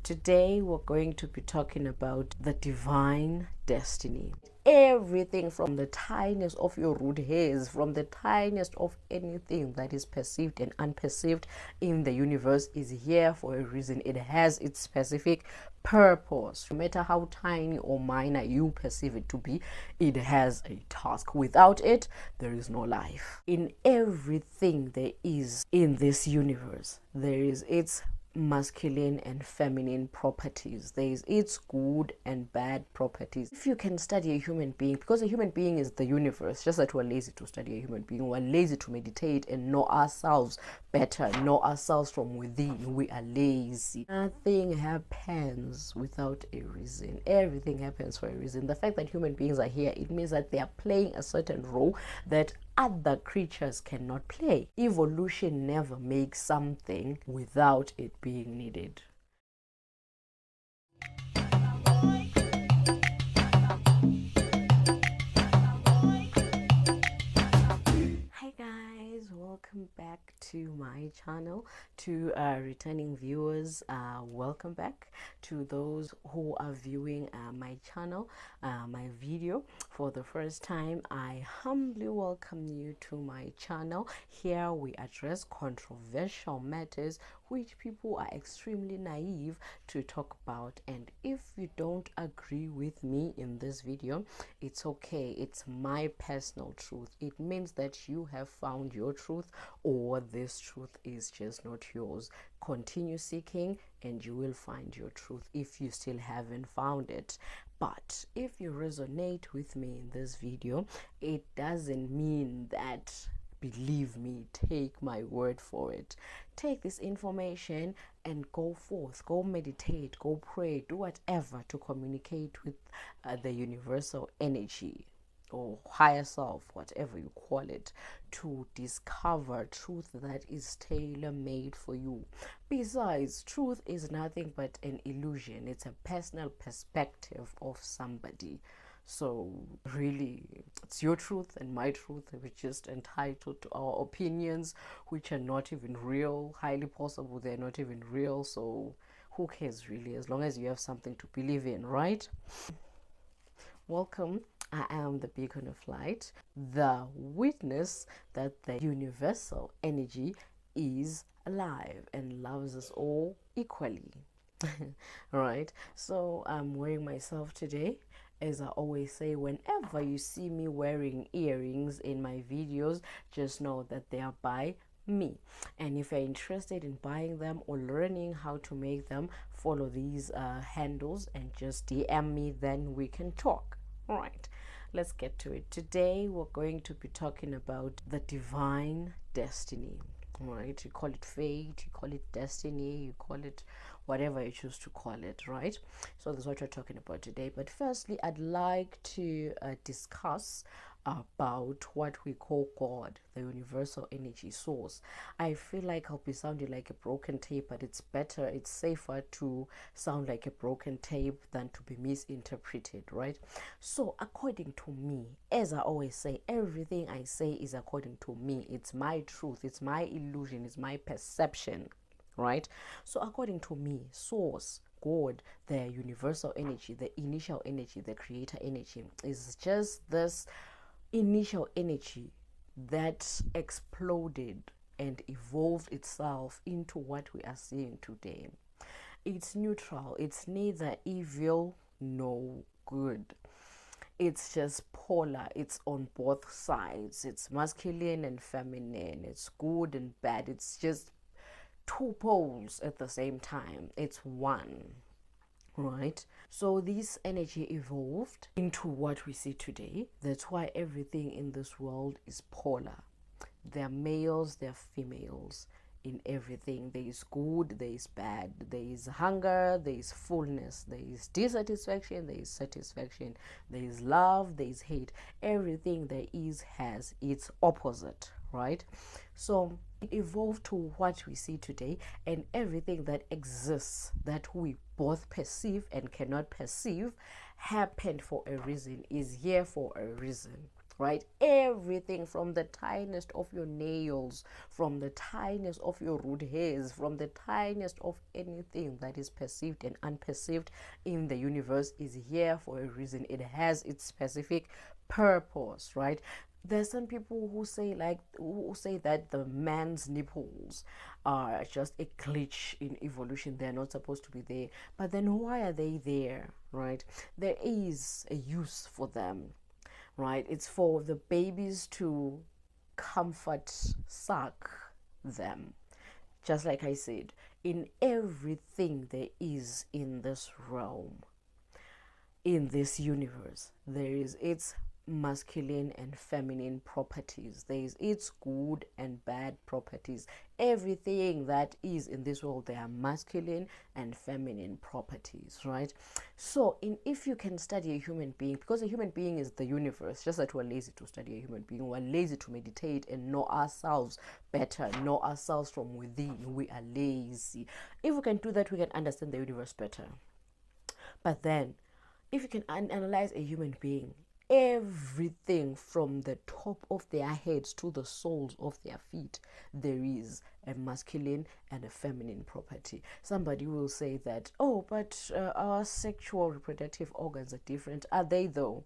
Today we're going to be talking about the divine destiny. Everything from the tiniest of your root hairs, from the tiniest of anything that is perceived and unperceived in the universe is here for a reason. It has its specific purpose. No matter how tiny or minor you perceive it to be, it has a task. Without it, there is no life. In everything there is in this universe, there is its masculine and feminine properties. There is its good and bad properties. If you can study a human being, because a human being is the universe, just that we're lazy to study a human being, we're lazy to meditate and know ourselves better, know ourselves from within. We are lazy. Nothing happens without a reason. Everything happens for a reason. The fact that human beings are here, it means that they are playing a certain role that other creatures cannot play. Evolution never makes something without it being needed. Hi guys, welcome back to my channel. To returning viewers, welcome back. To those who are viewing my channel, my video for the first time, I humbly welcome you to my channel. Here we address controversial matters which people are extremely naive to talk about, and if you don't agree with me in this video, it's okay. It's my personal truth. It means that you have found your truth, or this truth is just not yours. Continue seeking and you will find your truth if you still haven't found it. But if you resonate with me in this video, it doesn't mean that, believe me, take my word for it. Take this information and go forth, go meditate, go pray, do whatever to communicate with the universal energy or higher self, whatever you call it, to discover truth that is tailor-made for you. Besides, truth is nothing but an illusion. It's a personal perspective of somebody. So really, it's your truth and my truth. We're just entitled to our opinions, which are not even real. Highly possible they're not even real. So who cares really, as long as you have something to believe in, right? Welcome. I am the beacon of light, the witness that the universal energy is alive and loves us all equally. Right, so I'm wearing myself today. As I always say, whenever you see me wearing earrings in my videos, just know that they are by me. And if you're interested in buying them or learning how to make them, follow these handles and just DM me, then we can talk. All right, let's get to it. Today we're going to be talking about the divine destiny. All right, you call it fate, you call it destiny, you call it whatever you choose to call it, right? So that's what we're talking about today. But firstly, I'd like to discuss about what we call God, the universal energy source. I feel like I'll be sounding like a broken tape, but it's better, it's safer to sound like a broken tape than to be misinterpreted, right? So according to me, as I always say, everything I say is according to me. It's my truth, it's my illusion, it's my perception, right? So according to me, source, God, the universal energy, the initial energy, the creator energy, is just this initial energy that exploded and evolved itself into what we are seeing today. It's neutral. It's neither evil nor good. It's just polar. It's on both sides. It's masculine and feminine. It's good and bad. It's just two poles at the same time. It's one, right? So this energy evolved into what we see today. That's why everything in this world is polar. There are males, there are females in everything. There is good, there is bad, there is hunger, there is fullness, there is dissatisfaction, there is satisfaction, there is love, there is hate. Everything there is has its opposite, right? So it evolved to what we see today, and everything that exists that we both perceive and cannot perceive happened for a reason, is here for a reason. right? Everything from the tiniest of your nails, from the tiniest of your root hairs, from the tiniest of anything that is perceived and unperceived in the universe is here for a reason. It has its specific purpose, right? There's some people who say that the man's nipples are just a glitch in evolution. They're not supposed to be there. But then why are they there, right? There is a use for them, right? It's for the babies to comfort, suck them. Just like I said, in everything there is in this realm, in this universe, there is its masculine and feminine properties. There is its good and bad properties. Everything that is in this world, there are masculine and feminine properties, right? So if you can study a human being, because a human being is the universe, just that we're lazy to study a human being, we're lazy to meditate and know ourselves better, know ourselves from within. We are lazy. If we can do that, we can understand the universe better. But then if you can analyze a human being, everything from the top of their heads to the soles of their feet, there is a masculine and a feminine property. Somebody will say that, oh, but our sexual reproductive organs are different. Are they though?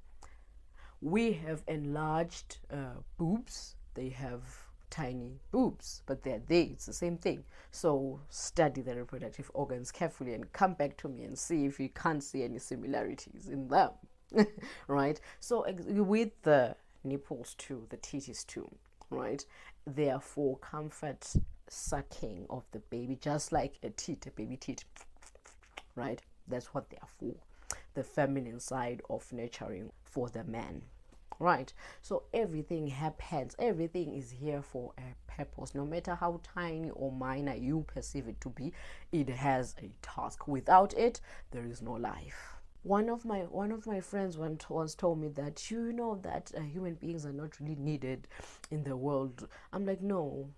We have enlarged boobs. They have tiny boobs, but they're there. It's the same thing. So study the reproductive organs carefully and come back to me and see if you can't see any similarities in them. Right? So with the nipples too, the titties too, right? They are for comfort, sucking of the baby, just like a teat, a baby teat, right? That's what they are for. The feminine side of nurturing for the man, right? So everything happens, everything is here for a purpose. No matter how tiny or minor you perceive it to be, it has a task. Without it, there is no life. One of my friends once told me that, you know, that human beings are not really needed in the world. I'm like, no,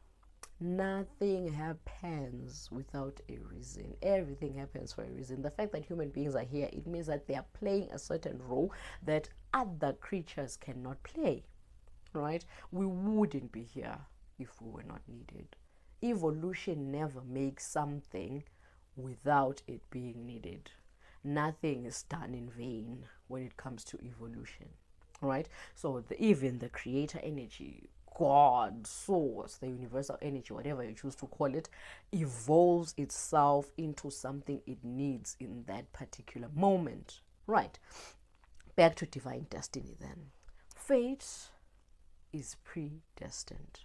nothing happens without a reason. Everything happens for a reason. The fact that human beings are here, it means that they are playing a certain role that other creatures cannot play, right? We wouldn't be here if we were not needed. Evolution never makes something without it being needed. Nothing is done in vain when it comes to evolution, right? So even the creator energy, God, source, the universal energy, whatever you choose to call it, evolves itself into something it needs in that particular moment, right? Back to divine destiny then. Fate is predestined.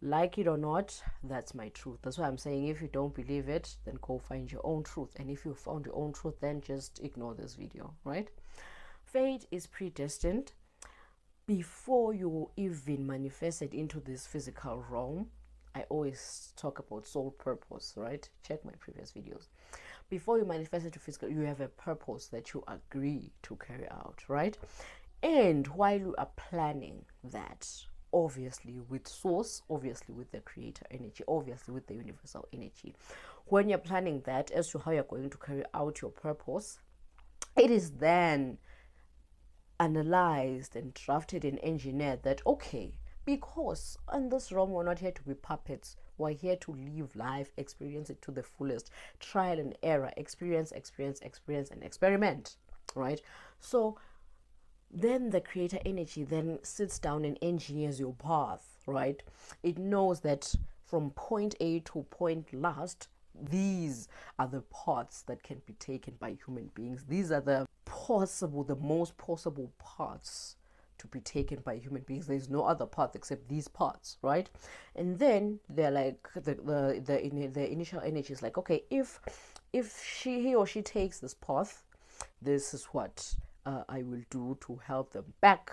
Like it or not, that's my truth. That's why I'm saying, if you don't believe it, then go find your own truth. And if you found your own truth, then just ignore this video, right? Fate is predestined. Before you even manifest it into this physical realm, I always talk about soul purpose, right? Check my previous videos. Before you manifest it to physical, you have a purpose that you agree to carry out, right? And while you are planning that, obviously with source, obviously with the creator energy, obviously with the universal energy, when you're planning that as to how you're going to carry out your purpose, it is then analyzed and drafted and engineered that, okay, because in this realm we're not here to be puppets, we're here to live life, experience it to the fullest, trial and error, experience and experiment, right? So then the creator energy then sits down and engineers your path, right? It knows that from point A to point last, these are the paths that can be taken by human beings. These are the most possible paths to be taken by human beings. There's no other path except these paths, right? And then they're like, the initial energy is like, okay, if he or she takes this path, this is what I will do to help them back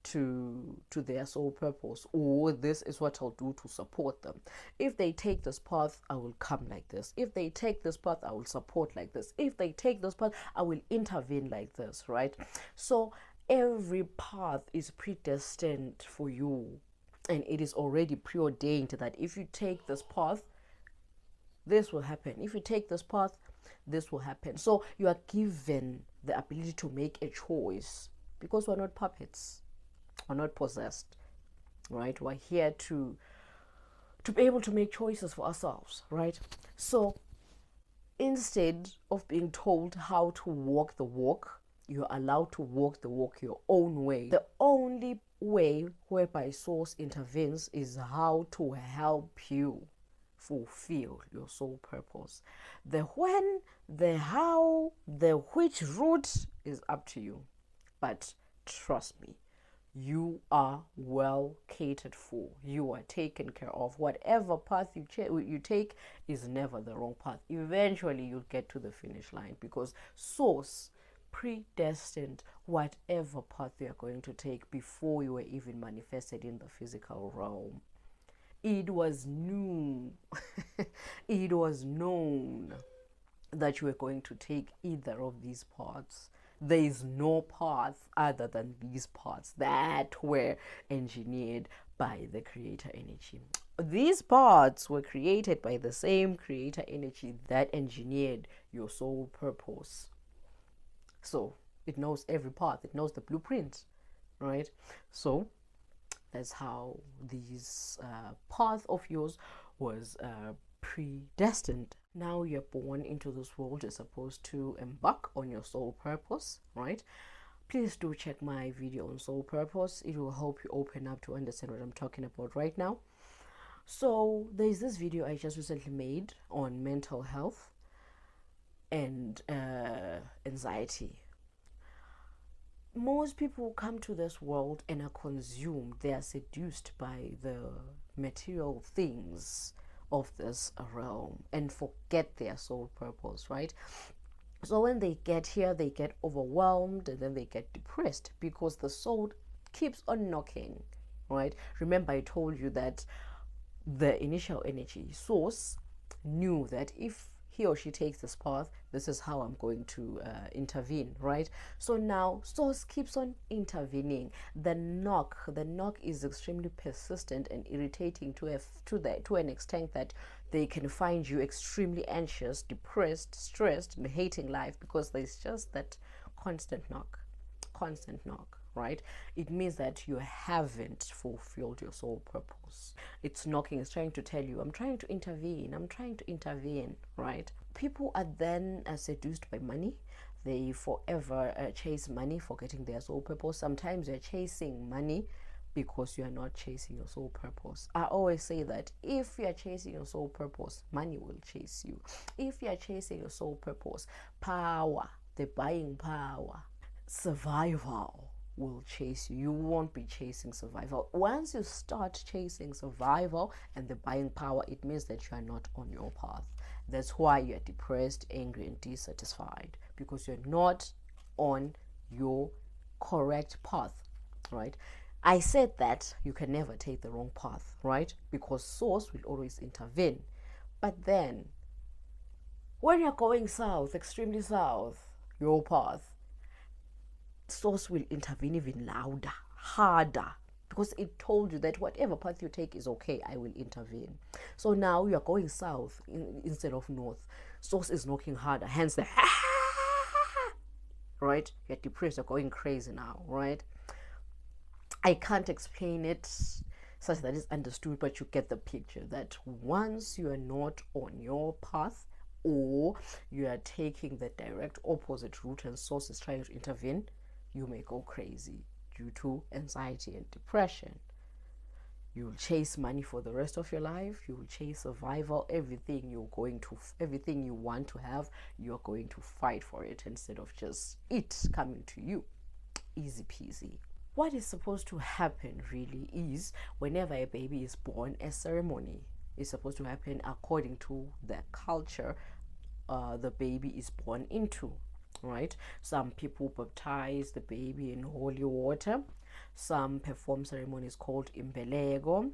to their soul purpose, or this is what I'll do to support them. If they take this path, I will come like this. If they take this path, I will support like this. If they take this path, I will intervene like this, right? So every path is predestined for you, and it is already preordained that if you take this path, this will happen. If you take this path, this will happen. So you are given the ability to make a choice, because we're not puppets. We're not possessed, right? We're here to be able to make choices for ourselves, right? So instead of being told how to walk the walk, you're allowed to walk the walk your own way. The only way whereby source intervenes is how to help you fulfill your soul purpose. The when, the how, the which route is up to you. But trust me, you are well catered for. You are taken care of. Whatever path you take is never the wrong path. Eventually, you'll get to the finish line because source predestined whatever path you are going to take before you were even manifested in the physical realm. It was new. It was known that you were going to take either of these paths. There is no path other than these paths that were engineered by the creator energy. These paths were created by the same creator energy that engineered your soul purpose. So it knows every path, it knows the blueprint, right? So that's how this path of yours was predestined. Now you're born into this world, you're supposed to embark on your soul purpose, right? Please do check my video on soul purpose. It will help you open up to understand what I'm talking about right now. So there's this video I just recently made on mental health and anxiety. Most people come to this world and are consumed, they are seduced by the material things of this realm and forget their soul purpose, right? So when they get here, they get overwhelmed and then they get depressed because the soul keeps on knocking, right? Remember, I told you that the initial energy source knew that if he or she takes this path, this is how I'm going to intervene, right? So now source keeps on intervening. The knock is extremely persistent and irritating to an extent that they can find you extremely anxious, depressed, stressed, and hating life because there's just that constant knock, right? It means that you haven't fulfilled your soul purpose. It's knocking, it's trying to tell you, I'm trying to intervene, right? People are then seduced by money. They forever chase money, forgetting their soul purpose. Sometimes you're chasing money because you are not chasing your soul purpose. I always say that if you are chasing your soul purpose, money will chase you. If you are chasing your soul purpose, power, the buying power, survival will chase you. You won't be chasing survival. Once you start chasing survival and the buying power, it means that you are not on your path. That's why you are depressed, angry, and dissatisfied, because you're not on your correct path, right? I said that you can never take the wrong path, right? Because source will always intervene. But then when you're going south, extremely south, your path, source will intervene even louder, harder, because it told you that whatever path you take is okay, I will intervene. So now you are going south instead of north. Source is knocking harder, hence the right? You're depressed, you're going crazy now, right? I can't explain it such that it's understood, but you get the picture that once you are not on your path, or you are taking the direct opposite route and source is trying to intervene, you may go crazy due to anxiety and depression. You will chase money for the rest of your life. You will chase survival. Everything you want to have, you're going to fight for it instead of just it coming to you. Easy peasy. What is supposed to happen really is whenever a baby is born, a ceremony is supposed to happen according to the culture the baby is born into, right? Some people baptize the baby in holy water. Some perform ceremonies called imbeleko,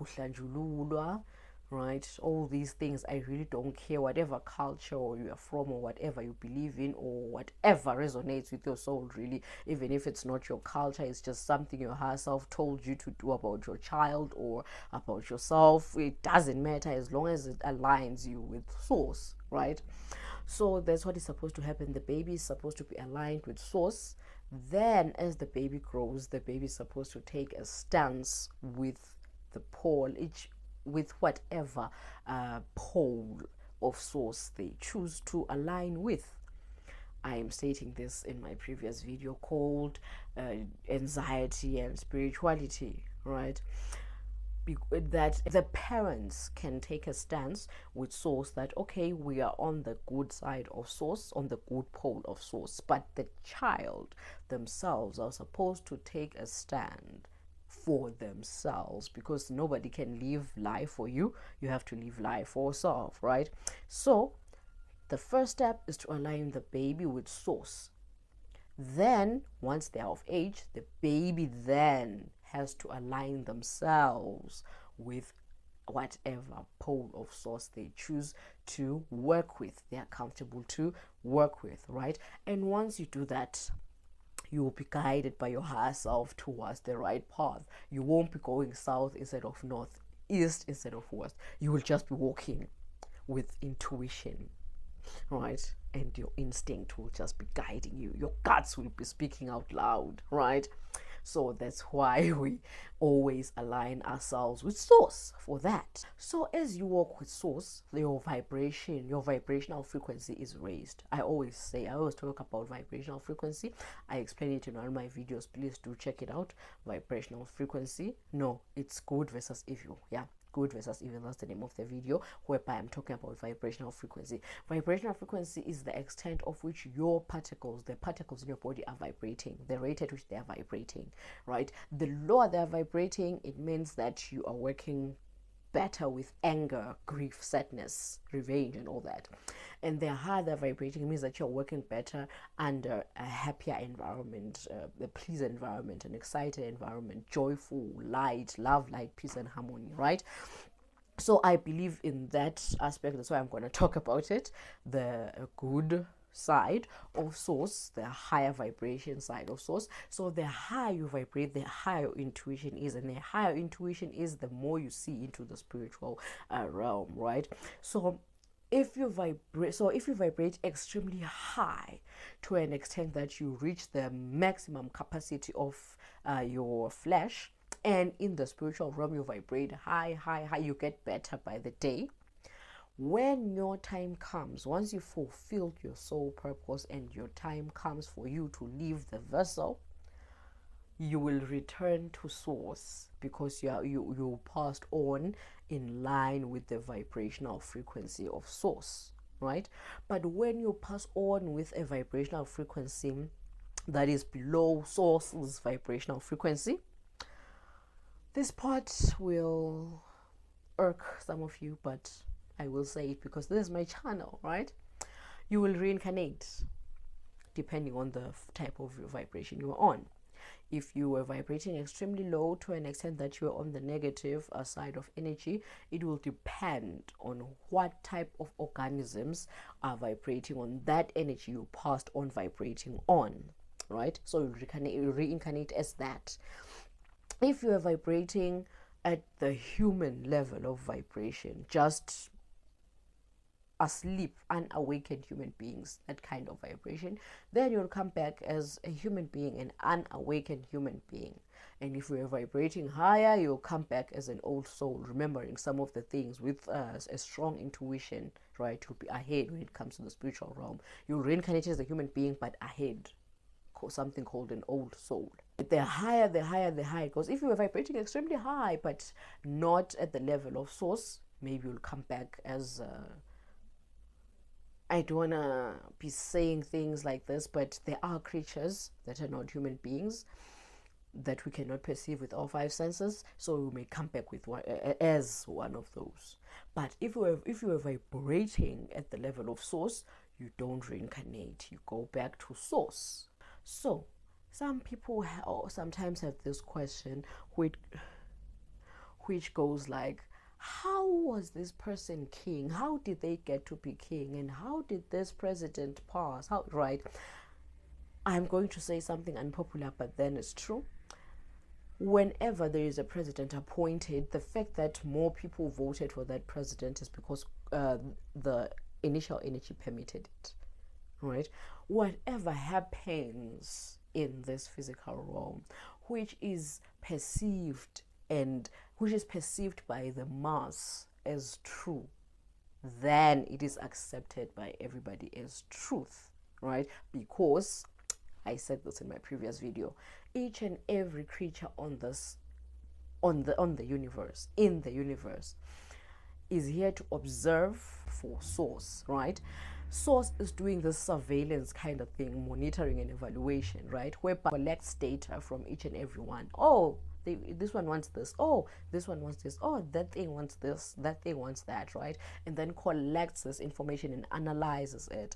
kuhlanjululwa, right? All these things, I really don't care whatever culture you are from or whatever you believe in or whatever resonates with your soul, really. Even if it's not your culture, it's just something your higher self told you to do about your child or about yourself. It doesn't matter as long as it aligns you with source, right? So that's what is supposed to happen. The baby is supposed to be aligned with source. Then as the baby grows, the baby is supposed to take a stance with the pole, each with whatever pole of source they choose to align with. I am stating this in my previous video called anxiety and spirituality, right? That the parents can take a stance with source that, okay, we are on the good side of source, on the good pole of source, but the child themselves are supposed to take a stand for themselves, because nobody can live life for you. You have to live life for yourself, right? So the first step is to align the baby with source. Then once they're of age, the baby then has to align themselves with whatever pole of source they choose to work with, they are comfortable to work with, right? And once you do that, you will be guided by your higher self towards the right path. You won't be going south instead of north, east instead of west. You will just be walking with intuition, right? And your instinct will just be guiding you. Your guts will be speaking out loud, right? So that's why we always align ourselves with source for that. So as you walk with source, your vibration, your vibrational frequency is raised. I always talk about vibrational frequency. I explain it in one of my videos. Please do check it out. Vibrational frequency. No, it's good versus evil. Yeah. Good versus evil, that's the name of the video, whereby I'm talking about vibrational frequency. Vibrational frequency is the extent of which your particles, the particles in your body, are vibrating, the rate at which they are vibrating, right? The lower they are vibrating, it means that you are working better with anger, grief, sadness, revenge, and all that. And the higher they're vibrating means that you're working better under a happier environment, a pleasant environment, an excited environment, joyful, light, love, light, peace, and harmony, right? So I believe in that aspect. That's why I'm going to talk about it. The good side of source, the higher vibration side of source. So the higher you vibrate, the higher your intuition is, and the higher intuition is, the more you see into the spiritual realm, right? So if you vibrate extremely high to an extent that you reach the maximum capacity of your flesh, and in the spiritual realm you vibrate high, you get better by the day. When your time comes, once you fulfilled your soul purpose and your time comes for you to leave the vessel, you will return to source, because you passed on in line with the vibrational frequency of source, right? But when you pass on with a vibrational frequency that is below source's vibrational frequency, this part will irk some of you, but I will say it because this is my channel, right? You will reincarnate depending on the type of vibration you are on. If you were vibrating extremely low to an extent that you are on the negative side of energy, it will depend on what type of organisms are vibrating on that energy you passed on vibrating on, right? So you reincarnate as that. If you are vibrating at the human level of vibration, just asleep, unawakened human beings, that kind of vibration, then you'll come back as a human being, an unawakened human being. And if you're vibrating higher, you'll come back as an old soul, remembering some of the things with a strong intuition, right? You'll be ahead when it comes to the spiritual realm. You'll reincarnate as a human being, but ahead, something called an old soul. The higher it goes. If you were vibrating extremely high but not at the level of source, maybe you'll come back as I don't want to be saying things like this, but there are creatures that are not human beings that we cannot perceive with all five senses, so we may come back with as one of those. But if you are vibrating at the level of source, you don't reincarnate, you go back to source. So some people sometimes have this question which goes like, how was this person king? How did they get to be king? And how did this president pass? How, right? I'm going to say something unpopular, but then it's true. Whenever there is a president appointed, the fact that more people voted for that president is because the initial energy permitted it, right? Whatever happens in this physical realm, which is perceived by the mass as true, then it is accepted by everybody as truth, right? Because I said this in my previous video, each and every creature on the universe, in the universe, is here to observe for source, right? Source is doing this surveillance kind of thing, monitoring and evaluation, right? Whereby collects data from each and every one. Oh, this one wants this. Oh, this one wants this. Oh, that thing wants this. That thing wants that, right? And then collects this information and analyzes it.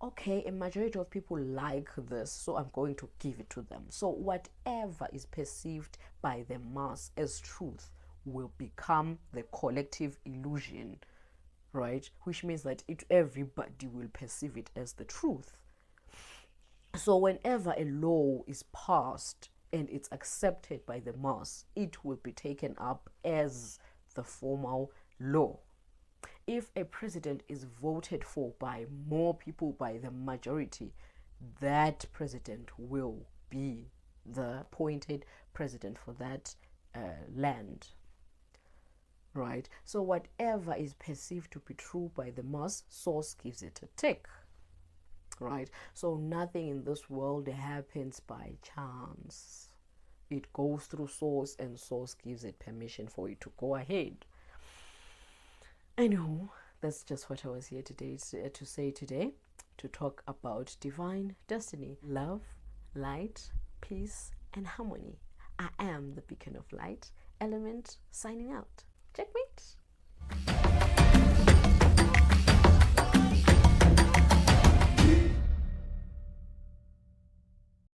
Okay, a majority of people like this, so I'm going to give it to them. So whatever is perceived by the mass as truth will become the collective illusion, right? Which means that everybody will perceive it as the truth. So whenever a law is passed and it's accepted by the mass, it will be taken up as the formal law. If a president is voted for by more people, by the majority, that president will be the appointed president for that land, right? So whatever is perceived to be true by the mass, source gives it a tick, right? So nothing in this world happens by chance. It goes through source, and source gives it permission for it to go ahead. Anyhow, that's just what I was here today to say today, to talk about divine destiny, love, light, peace, and harmony. I am the beacon of light, Element, signing out. Checkmate.